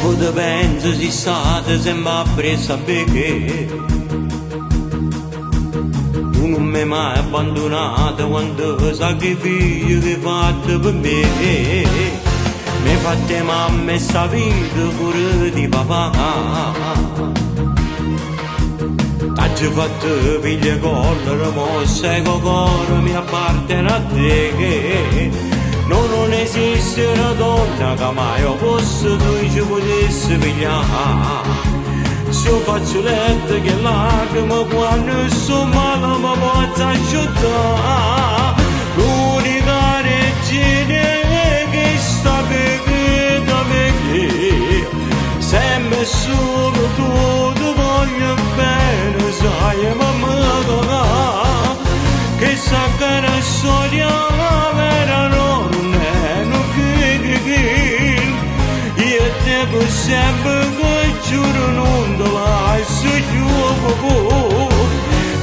Poi penso si state sempre presa perché tu non mi hai mai abbandonato quando sacrificio che hai fatto per me. Mi hai fatto mamma e sta vita pure di papà. T'hai fatto figlia con la mossa e con cuore mi appartiene a te. Non esiste una donna che mai ho posto tu ci potessi pigliare. Se io faccio letto che lacrime quando sto male mi posso asciuttare. L'unica regina che sta pregando per me, sempre solo tu ti voglio bene, sai mamma, che sa che la storia vera non è, non che io devo sempre che giuro non te lascio giù.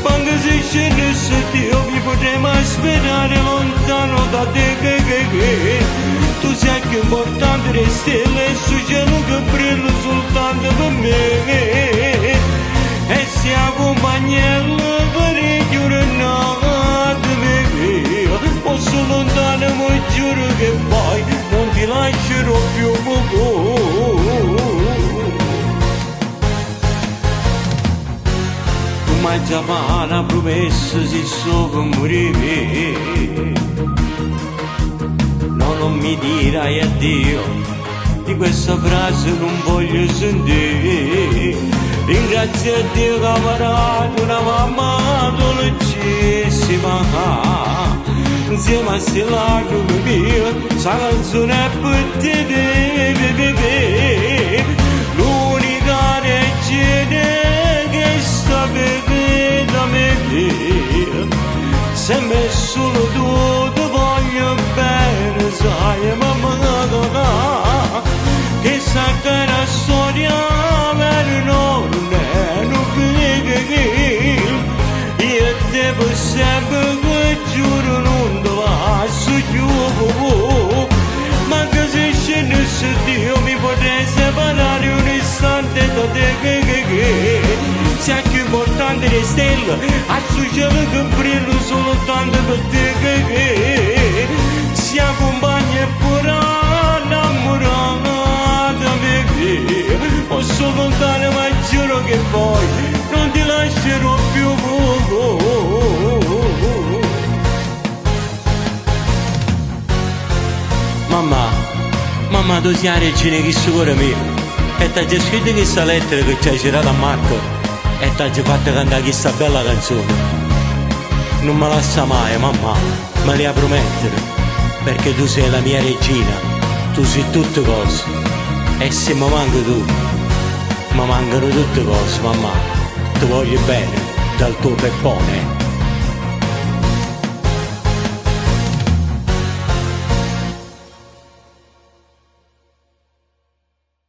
Quando si scendesse Dio mi potremmo aspettare lontano da te che tu sei più importante delle stelle su cielo che brilla soltanto per me. E se accompagnello per i giornate mie, posso lontano ma giuro che poi non ti lascerò più ma già fa una promessa se so per morire. No, non mi dirai addio, di questa frase non voglio sentire. Ringrazio a Dio che ha parato una mamma dolcissima. Insieme a queste lacrime mie, questa canzone è per te. L'unica regina che sta bevendo a me, sempre solo tu ti voglio bene, sai mamma, che sa che la storia vera non è, non che io devo sempre che giuro non te lascio giù. Ma che se scendesse Dio mi potrei separare un istante da te che sei più importante delle stelle, a su cielo che brilla soltanto per te che si accompagna e pure innamorata perché posso lontano ma giuro che poi non ti lascerò più. Mamma tu sei la regina che si cuore mio e ti ha già scritto questa lettera che ci hai girato a Marco e ti ha già fatto cantare questa bella canzone. Non me la sa mai mamma, me la promettere, perché tu sei la mia regina, tu sei tutte cose e se mi manca tu mi mancano tutte cose mamma. Ti voglio bene dal tuo peppone.